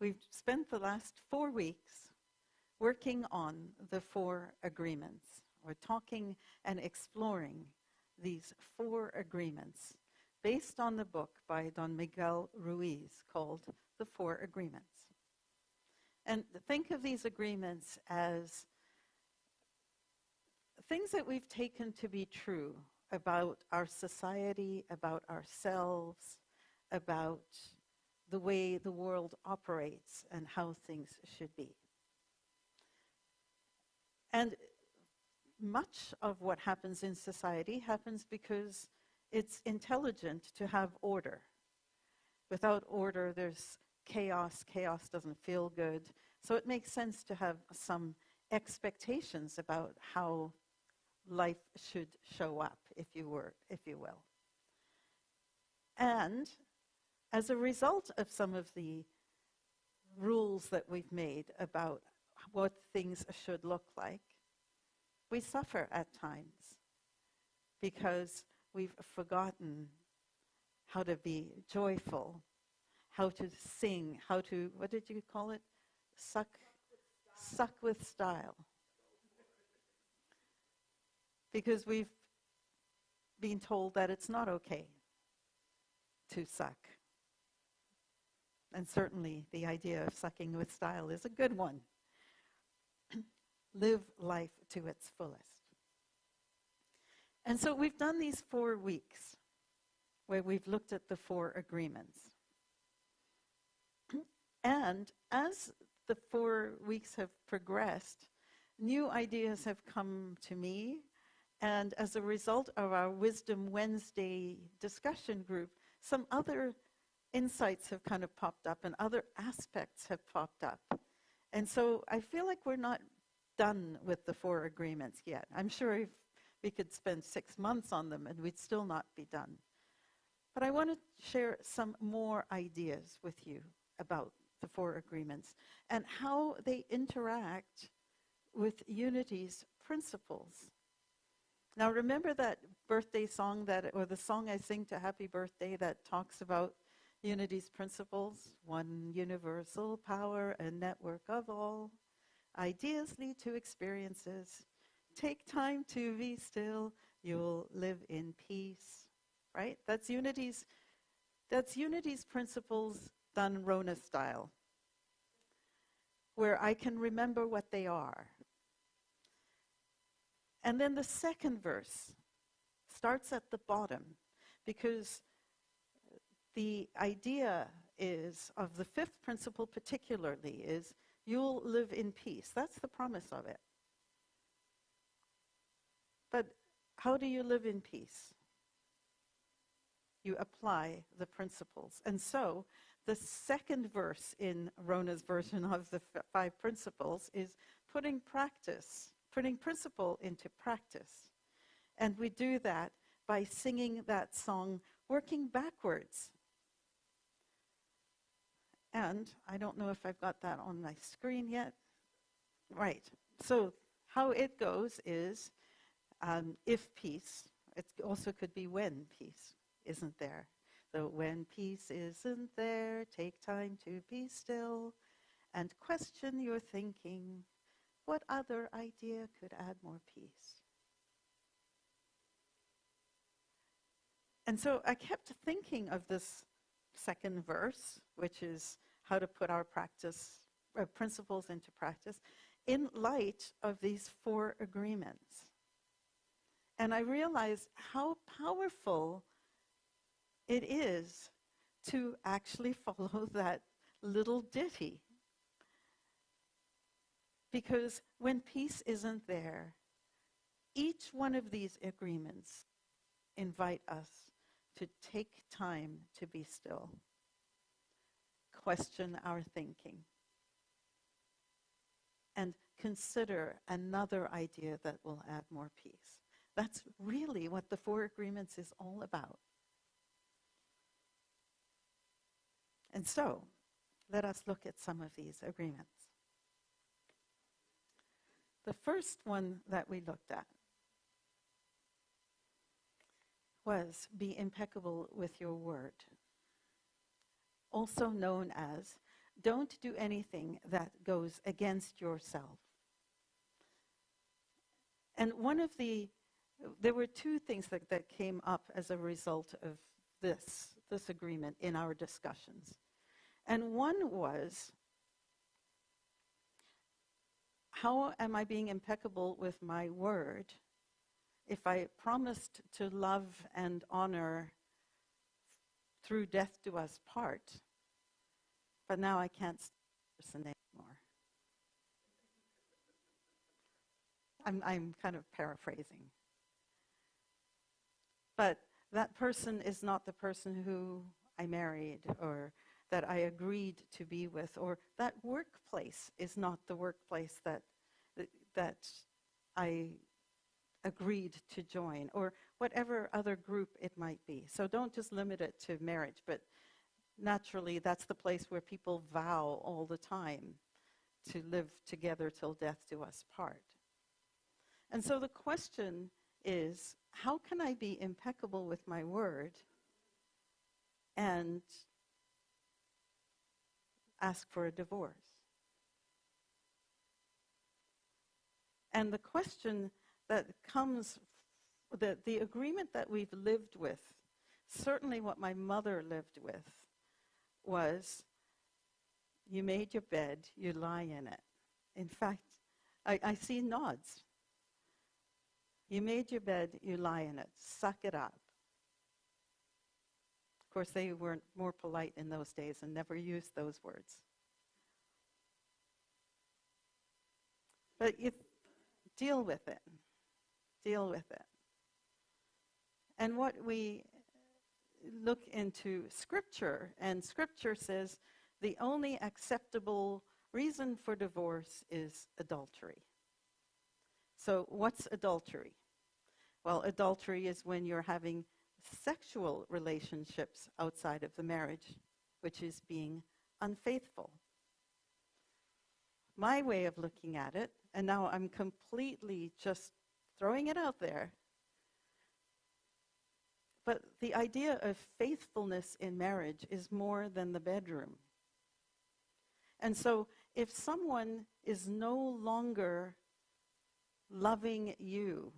we've spent the last 4 weeks working on the 4 agreements. We're talking and exploring these 4 agreements based on the book by Don Miguel Ruiz called The 4 Agreements. And think of these agreements as things that we've taken to be true about our society, about ourselves, about the way the world operates and how things should be. And much of what happens in society happens because it's intelligent to have order. Without order, there's chaos. Chaos doesn't feel good. So it makes sense to have some expectations about how life should show up, if you will. And as a result of some of the rules that we've made about what things should look like, we suffer at times because we've forgotten how to be joyful, how to sing, how to, what did you call it? Suck with style. Because we've been told that it's not okay to suck. And certainly the idea of sucking with style is a good one. Live life to its fullest. And so we've done these 4 weeks where we've looked at the 4 agreements. And as the 4 weeks have progressed, new ideas have come to me. And as a result of our Wisdom Wednesday discussion group, some other insights have kind of popped up and other aspects have popped up. And so I feel like we're not done with the 4 agreements yet. I'm sure if we could spend 6 months on them and we'd still not be done. But I want to share some more ideas with you about the 4 agreements and how they interact with Unity's principles. Now remember that birthday song or the song I sing to Happy Birthday that talks about Unity's principles? One universal power, a network of all. Ideas lead to experiences. Take time to be still. You'll live in peace. Right? That's Unity's principles done Rhona style, where I can remember what they are. And then the second verse starts at the bottom, because the idea is, of the 5th principle particularly, is you'll live in peace. That's the promise of it. But how do you live in peace? You apply the principles. And so the second verse in Rhona's version of the 5 principles is putting principle into practice. And we do that by singing that song, working backwards. And I don't know if I've got that on my screen yet. Right. So how it goes is, if peace, it also could be when peace isn't there. So when peace isn't there, take time to be still and question your thinking. What other idea could add more peace? And so I kept thinking of this second verse, which is how to put our principles into practice, in light of these 4 agreements. And I realized how powerful it is to actually follow that little ditty. Because when peace isn't there, each one of these agreements invite us to take time to be still, question our thinking, and consider another idea that will add more peace. That's really what the 4 agreements is all about. And so, let us look at some of these agreements. The first one that we looked at was be impeccable with your word, also known as Don't do anything that goes against yourself. And there were two things that came up as a result of this agreement in our discussions. And one was, how am I being impeccable with my word if I promised to love and honor through death do us part, but now I can't stand the person anymore? I'm kind of paraphrasing. But that person is not the person who I married or that I agreed to be with, or that workplace is not the workplace that I agreed to join, or whatever other group it might be. So don't just limit it to marriage, but naturally that's the place where people vow all the time to live together till death do us part. And so the question is, how can I be impeccable with my word and ask for a divorce? And the question that comes, the agreement that we've lived with, certainly what my mother lived with, was you made your bed, you lie in it. In fact, I see nods. You made your bed, you lie in it. Suck it up. Of course, they weren't more polite in those days and never used those words. But you deal with it. Deal with it. And what we look into Scripture, and Scripture says the only acceptable reason for divorce is adultery. So what's adultery? Well, adultery is when you're having sexual relationships outside of the marriage, which is being unfaithful. My way of looking at it, and now I'm completely just throwing it out there, but the idea of faithfulness in marriage is more than the bedroom. And so if someone is no longer loving you,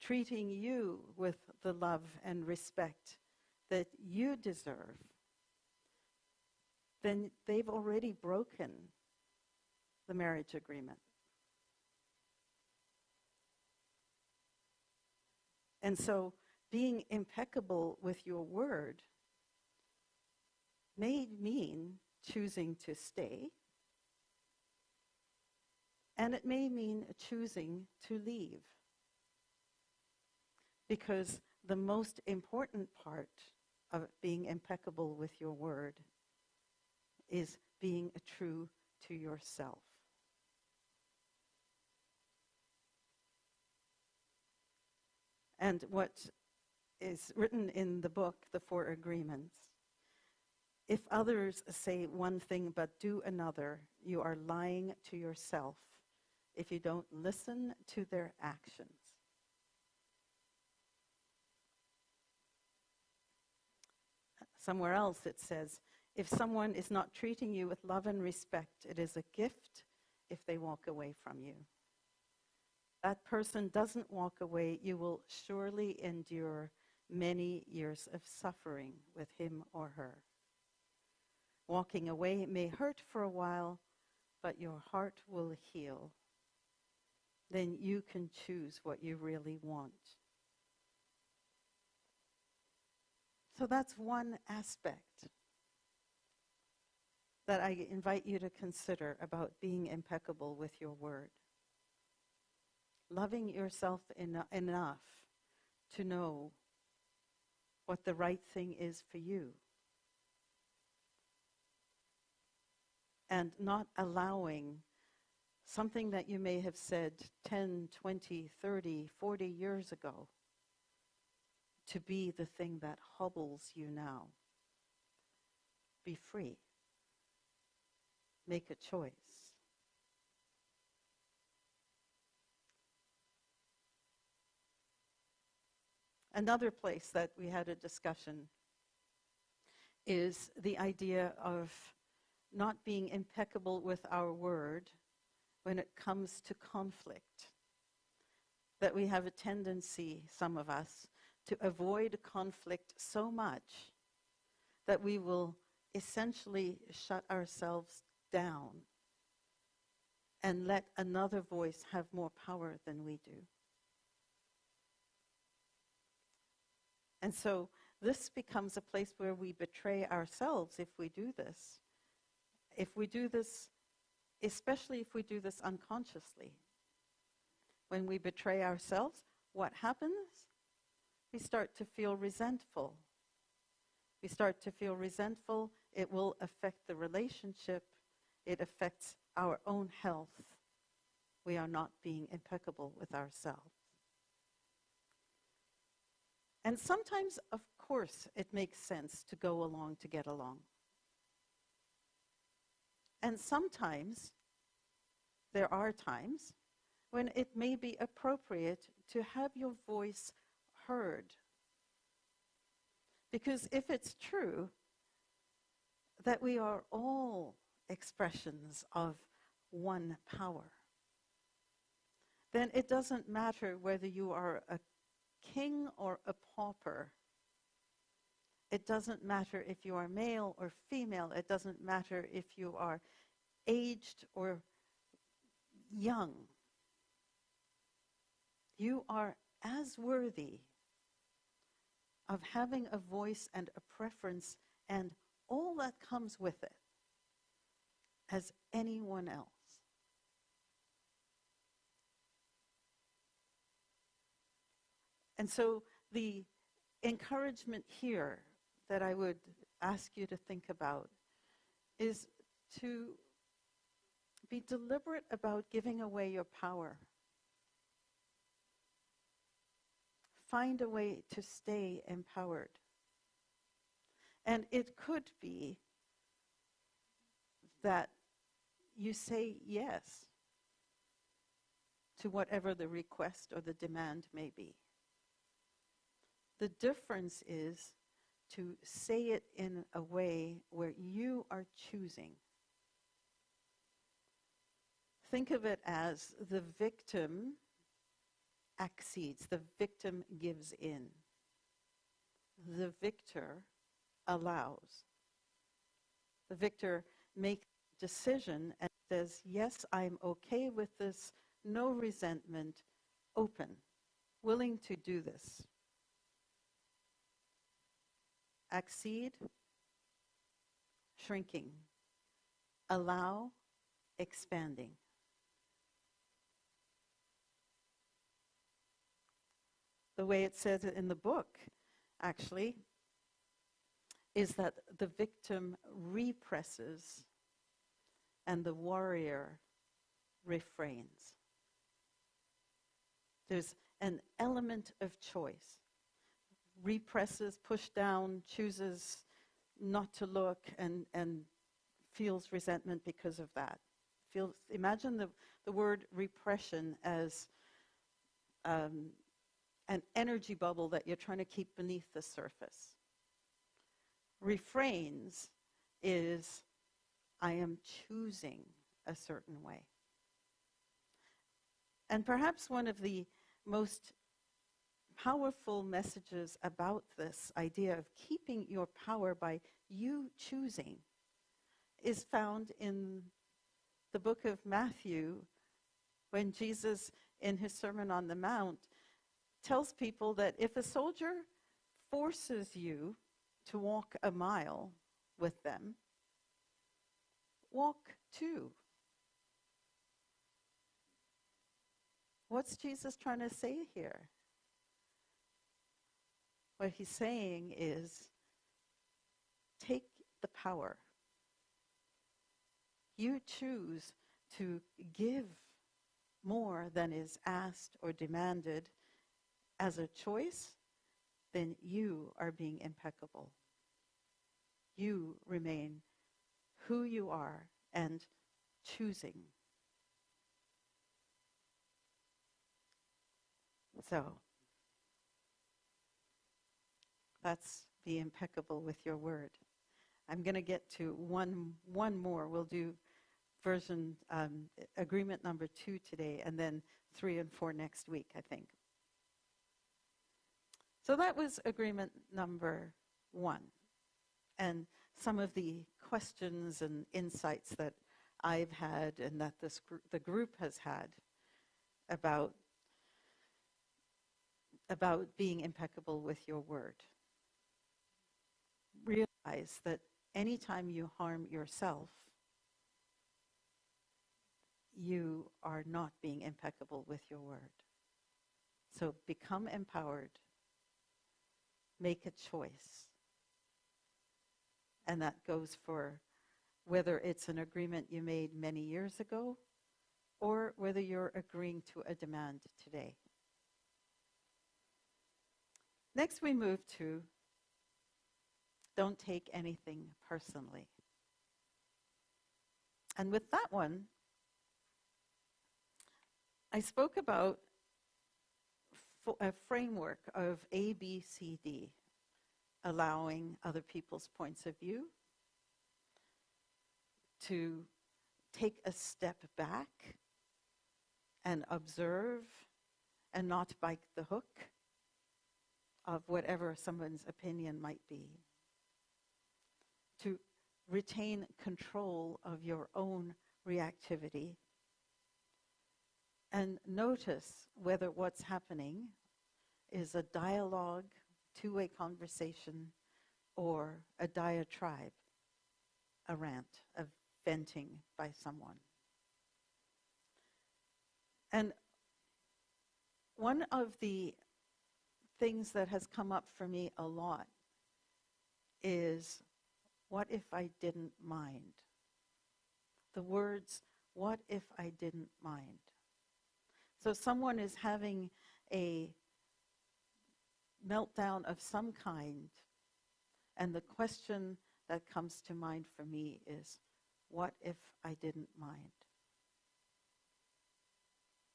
treating you with the love and respect that you deserve, then they've already broken the marriage agreement. And so being impeccable with your word may mean choosing to stay, and it may mean choosing to leave. Because the most important part of being impeccable with your word is being true to yourself. And what is written in the book, The Four Agreements, if others say one thing but do another, you are lying to yourself if you don't listen to their actions. Somewhere else it says, if someone is not treating you with love and respect, it is a gift if they walk away from you. That person doesn't walk away, you will surely endure many years of suffering with him or her. Walking away may hurt for a while, but your heart will heal. Then you can choose what you really want. So that's one aspect that I invite you to consider about being impeccable with your word. Loving yourself enough to know what the right thing is for you. And not allowing something that you may have said 10, 20, 30, 40 years ago to be the thing that hobbles you now. Be free. Make a choice. Another place that we had a discussion is the idea of not being impeccable with our word when it comes to conflict. That we have a tendency, some of us, to avoid conflict so much that we will essentially shut ourselves down and let another voice have more power than we do. And so this becomes a place where we betray ourselves if we do this. If we do this, especially if we do this unconsciously. When we betray ourselves, what happens? We start to feel resentful. We start to feel resentful. It will affect the relationship. It affects our own health. We are not being impeccable with ourselves. And sometimes, of course, it makes sense to go along to get along. And sometimes, there are times when it may be appropriate to have your voice heard. Because if it's true that we are all expressions of one power, then it doesn't matter whether you are a king or a pauper. It doesn't matter if you are male or female. It doesn't matter if you are aged or young. You are as worthy of having a voice and a preference and all that comes with it as anyone else. And so the encouragement here that I would ask you to think about is to be deliberate about giving away your power. Find a way to stay empowered. And it could be that you say yes to whatever the request or the demand may be. The difference is to say it in a way where you are choosing. Think of it as the victim accedes, the victim gives in. The victor allows. The victor makes a decision and says, yes, I'm okay with this, no resentment, open, willing to do this. Accede, shrinking. Allow, expanding. The way it says it in the book, actually, is that the victim represses and the warrior refrains. There's an element of choice. Represses, push down, chooses not to look and feels resentment because of that. Imagine the word repression as an energy bubble that you're trying to keep beneath the surface. Refrains is, I am choosing a certain way. And perhaps one of the most powerful messages about this idea of keeping your power by you choosing is found in the book of Matthew, when Jesus, in his Sermon on the Mount, tells people that if a soldier forces you to walk a mile with them, walk 2. What's Jesus trying to say here? What he's saying is, take the power. You choose to give more than is asked or demanded as a choice, then you are being impeccable. You remain who you are and choosing. So, let's be impeccable with your word. I'm going to get to one more. We'll do version agreement number 2 today, and then 3 and 4 next week, I think. So that was agreement number 1, and some of the questions and insights that I've had and that the group has had about being impeccable with your word. Realize that anytime you harm yourself, you are not being impeccable with your word. So become empowered, make a choice. And that goes for whether it's an agreement you made many years ago or whether you're agreeing to a demand today. Next we move to don't take anything personally. And with that one, I spoke about a framework of A, B, C, D, allowing other people's points of view, to take a step back and observe and not bite the hook of whatever someone's opinion might be, to retain control of your own reactivity and notice whether what's happening is a dialogue, two-way conversation, or a diatribe, a rant, a venting by someone. And one of the things that has come up for me a lot is, what if I didn't mind? The words, what if I didn't mind? So someone is having a meltdown of some kind, and the question that comes to mind for me is, what if I didn't mind?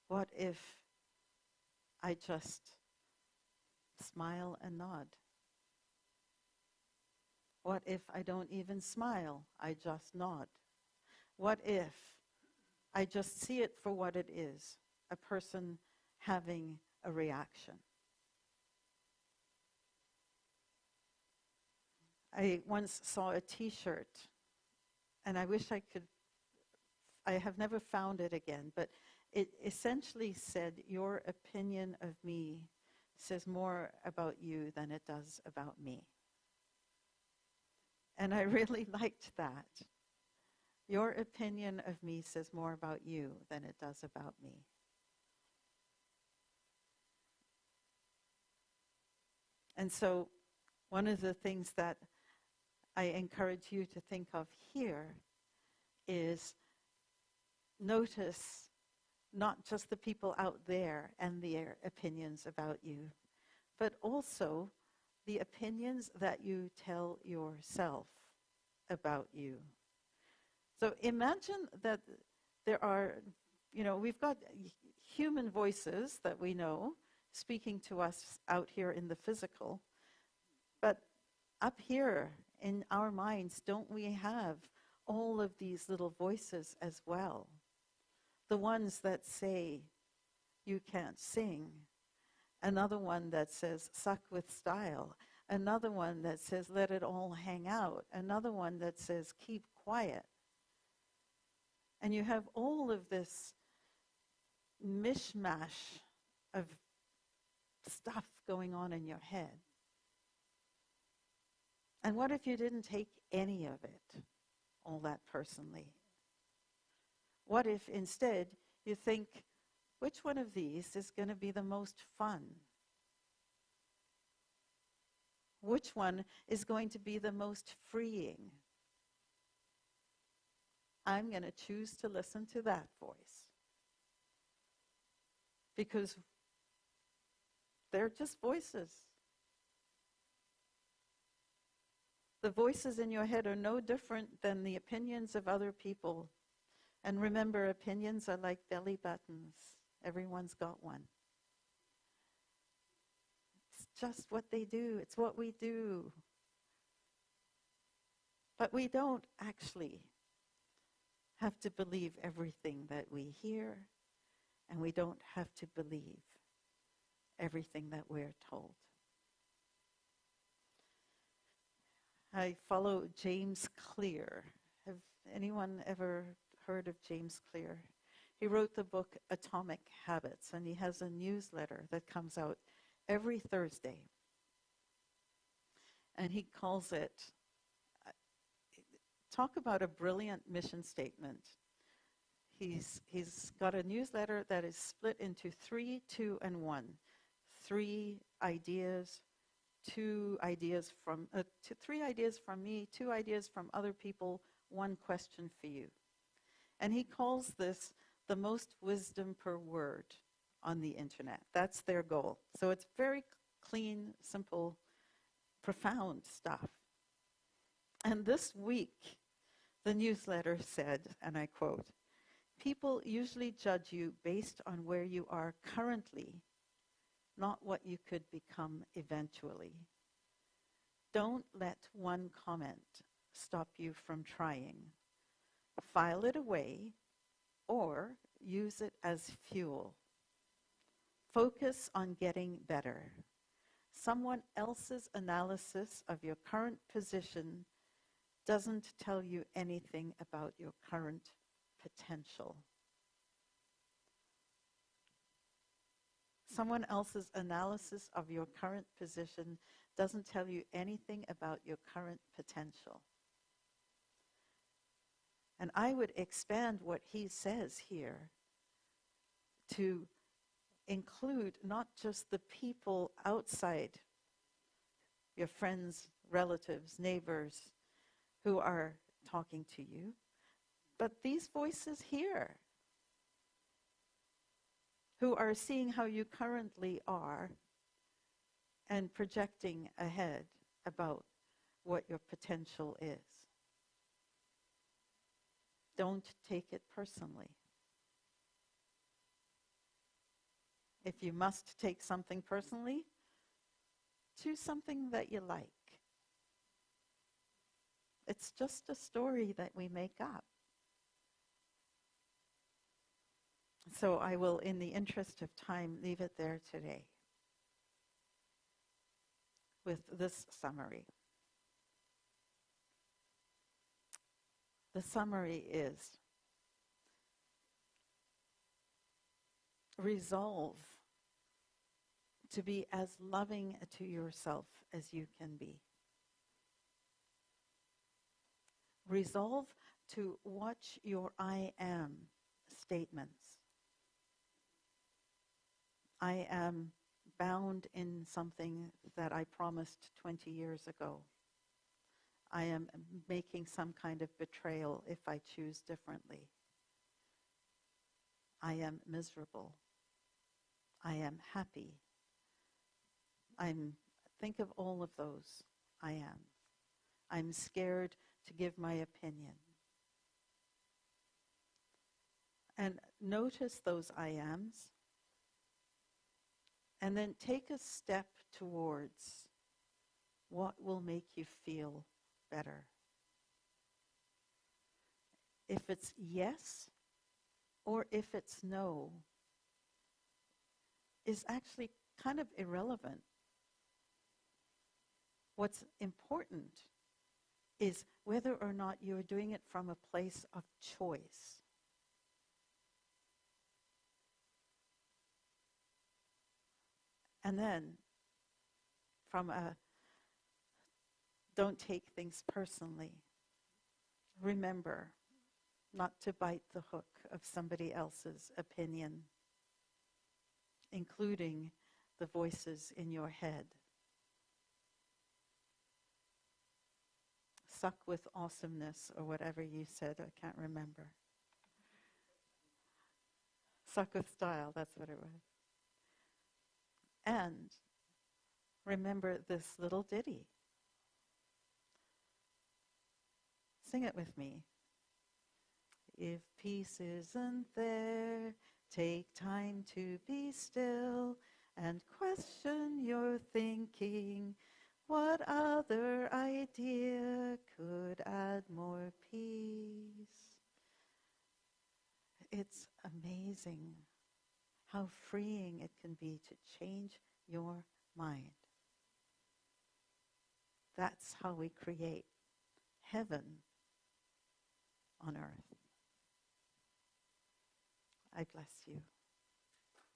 What if I just smile and nod? What if I don't even smile, I just nod? What if I just see it for what it is, a person having a reaction? I once saw a t-shirt, and I wish I could, I have never found it again, but it essentially said, your opinion of me says more about you than it does about me. And I really liked that. Your opinion of me says more about you than it does about me. And so one of the things that I encourage you to think of here is notice not just the people out there and their opinions about you, but also the opinions that you tell yourself about you. So imagine that there are, we've got human voices that we know speaking to us out here in the physical, but up here in our minds, don't we have all of these little voices as well? The ones that say, you can't sing. Another one that says, suck with style. Another one that says, let it all hang out. Another one that says, keep quiet. And you have all of this mishmash of stuff going on in your head. And what if you didn't take any of it, all that personally? What if instead you think, which one of these is going to be the most fun? Which one is going to be the most freeing? I'm going to choose to listen to that voice. Because they're just voices. The voices in your head are no different than the opinions of other people. And remember, opinions are like belly buttons. Everyone's got one. It's just what they do. It's what we do. But we don't actually have to believe everything that we hear, and we don't have to believe everything that we're told. I follow James Clear. Have anyone ever heard of James Clear? He wrote the book Atomic Habits, and he has a newsletter that comes out every Thursday. And he calls it, talk about a brilliant mission statement. He's got a newsletter that is split into 3, 2, and 1. 3 ideas, 2 ideas from 3 ideas from me, 2 ideas from other people, 1 question for you. And he calls this the most wisdom per word on the internet. That's their goal. So it's very clean, simple, profound stuff. And this week, the newsletter said, and I quote, "People usually judge you based on where you are currently, not what you could become eventually. Don't let one comment stop you from trying. File it away or use it as fuel. Focus on getting better. Someone else's analysis of your current position doesn't tell you anything about your current potential." Someone else's analysis of your current position doesn't tell you anything about your current potential. And I would expand what he says here to include not just the people outside, your friends, relatives, neighbors who are talking to you, but these voices here who are seeing how you currently are and projecting ahead about what your potential is. Don't take it personally. If you must take something personally, choose something that you like. It's just a story that we make up. So I will, in the interest of time, leave it there today with this summary. The summary is: resolve to be as loving to yourself as you can be. Resolve to watch your I am statements. I am bound in something that I promised 20 years ago. I am making some kind of betrayal if I choose differently. I am miserable. I am happy. Think of all of those I am. I'm scared to give my opinion. And notice those I ams, and then take a step towards what will make you feel better. If it's yes or if it's no is actually kind of irrelevant. What's important is whether or not you're doing it from a place of choice. And then, from a don't take things personally, remember not to bite the hook of somebody else's opinion, including the voices in your head. Suck with awesomeness, or whatever you said, I can't remember. Suck with style, that's what it was. And remember this little ditty. Sing it with me. If peace isn't there, take time to be still and question your thinking. What other idea could add more peace? It's amazing how freeing it can be to change your mind. That's how we create heaven on earth. I bless you.